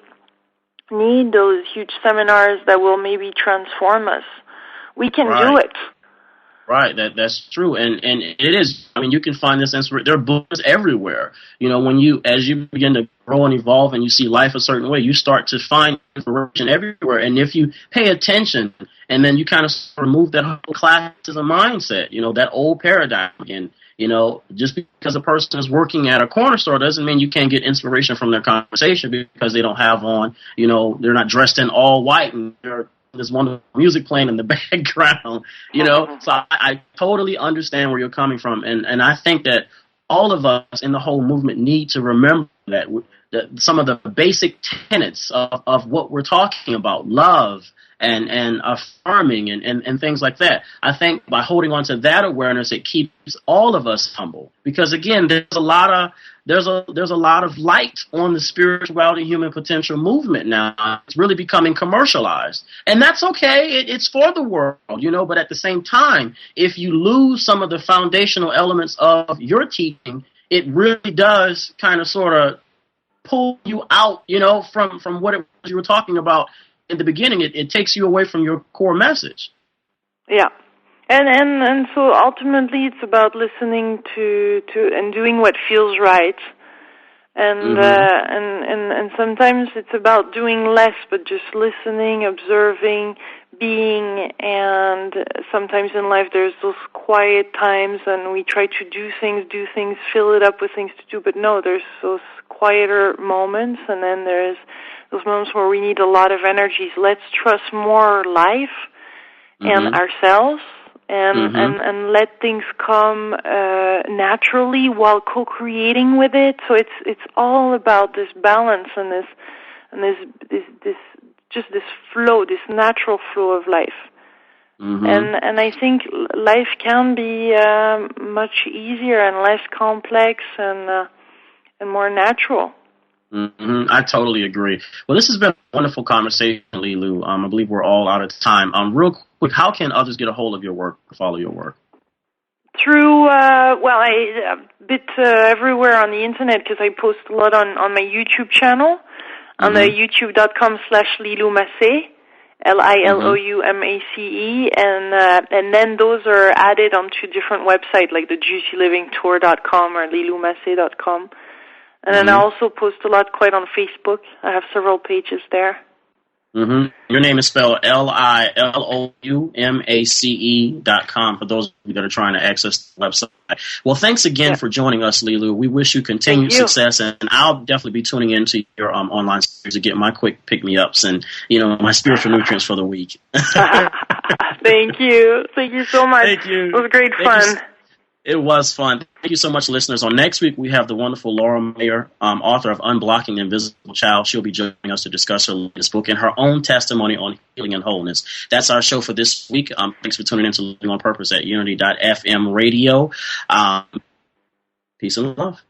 need those huge seminars that will maybe transform us. We can do it. Right, that's true, and it is. I mean, you can find this inspiration. There are books everywhere. As you begin to grow and evolve, and you see life a certain way, you start to find inspiration everywhere. And if you pay attention And then you kind of remove that whole classism mindset, that old paradigm. And, just because a person is working at a corner store doesn't mean you can't get inspiration from their conversation because they don't have on, they're not dressed in all white and there's wonderful music playing in the background, So I totally understand where you're coming from. And I think that all of us in the whole movement need to remember that some of the basic tenets of what we're talking about, love and affirming and things like that. I think by holding on to that awareness, it keeps all of us humble. Because again, there's a lot of light on the spirituality human potential movement now. It's really becoming commercialized. And that's okay. It's for the world, but at the same time, if you lose some of the foundational elements of your teaching, it really does kind of sort of pull you out, from what it was you were talking about in the beginning. It takes you away from your core message. Yeah. And so ultimately it's about listening to and doing what feels right. And and sometimes it's about doing less, but just listening, observing, being. And sometimes in life there's those quiet times and we try to do things, fill it up with things to do, but no, there's those quieter moments, and then there's those moments where we need a lot of energies. Let's trust more life and ourselves, and let things come naturally while co-creating with it. So it's all about this balance and this flow, this natural flow of life. And I think life can be much easier and less complex and more natural. I totally agree. Well, this has been a wonderful conversation, Lilou. I believe we're all out of time. Real quick, how can others get a hold of your work, follow your work? Through, I a bit everywhere on the internet because I post a lot on my YouTube channel, on the youtube.com/Lilou Mace, LILOUMACE, and then those are added onto different websites like the JuicyLivingTour.com or LilouMace.com. And then I also post a lot quite on Facebook. I have several pages there. Your name is spelled LILOUMACE.com for those of you that are trying to access the website. Well, thanks again for joining us, Lilou. We wish you continued success, and I'll definitely be tuning into your online series to get my quick pick-me-ups and, my spiritual nutrients for the week. Thank you. Thank you so much. Thank you. It was great fun. It was fun. Thank you so much, listeners. On next week, we have the wonderful Laura Mayer, author of Unblocking the Invisible Child. She'll be joining us to discuss her latest book and her own testimony on healing and wholeness. That's our show for this week. Thanks for tuning in to Living on Purpose at Unity.fm radio. Peace and love.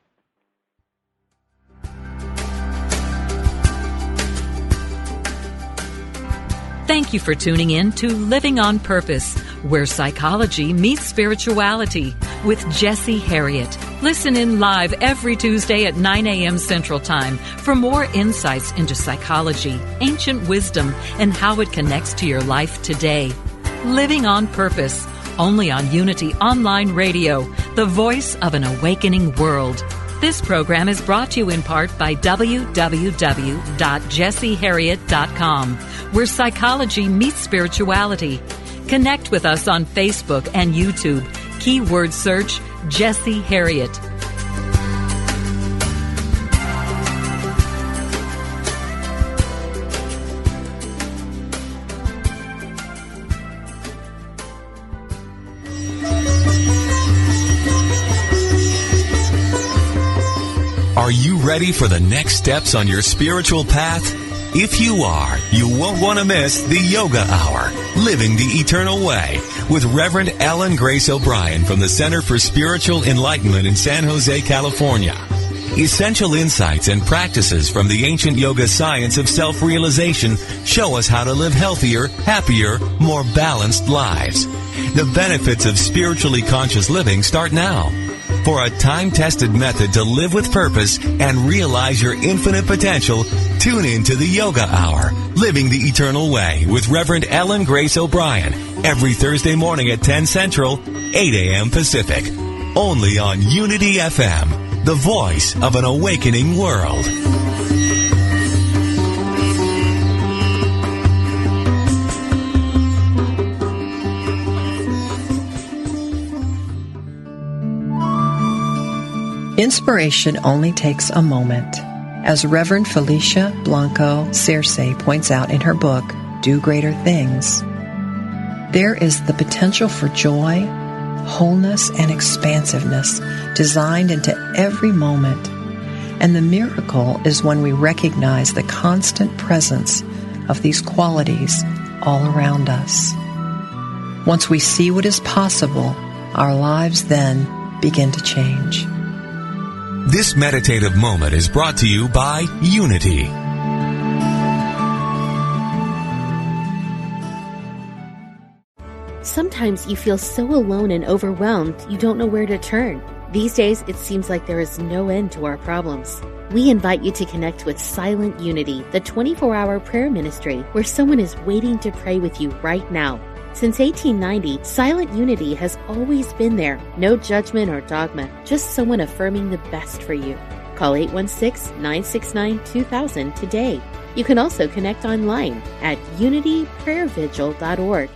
Thank you for tuning in to Living on Purpose, where psychology meets spirituality with Jessie Harriet. Listen in live every Tuesday at 9 a.m. Central Time for more insights into psychology, ancient wisdom, and how it connects to your life today. Living on Purpose, only on Unity Online Radio, the voice of an awakening world. This program is brought to you in part by www.jessieharriet.com, where psychology meets spirituality. Connect with us on Facebook and YouTube. Keyword search Jessie Harriet. Are you ready for the next steps on your spiritual path? If you are, you won't want to miss the Yoga Hour, Living the Eternal Way, with Reverend Ellen Grace O'Brien from the Center for Spiritual Enlightenment in San Jose, California. Essential insights and practices from the ancient yoga science of self-realization show us how to live healthier, happier, more balanced lives. The benefits of spiritually conscious living start now. For a time-tested method to live with purpose and realize your infinite potential, tune in to the Yoga Hour, Living the Eternal Way, with Reverend Ellen Grace O'Brien, every Thursday morning at 10 Central, 8 a.m. Pacific. Only on Unity FM, the voice of an awakening world. Inspiration only takes a moment. As Reverend Felicia Blanco Circe points out in her book, Do Greater Things, there is the potential for joy, wholeness, and expansiveness designed into every moment. And the miracle is when we recognize the constant presence of these qualities all around us. Once we see what is possible, our lives then begin to change. This meditative moment is brought to you by Unity. Sometimes you feel so alone and overwhelmed you don't know where to turn. These days, it seems like there is no end to our problems. We invite you to connect with Silent Unity, the 24-hour prayer ministry where someone is waiting to pray with you right now. Since 1890, Silent Unity has always been there. No judgment or dogma, just someone affirming the best for you. Call 816-969-2000 today. You can also connect online at unityprayervigil.org.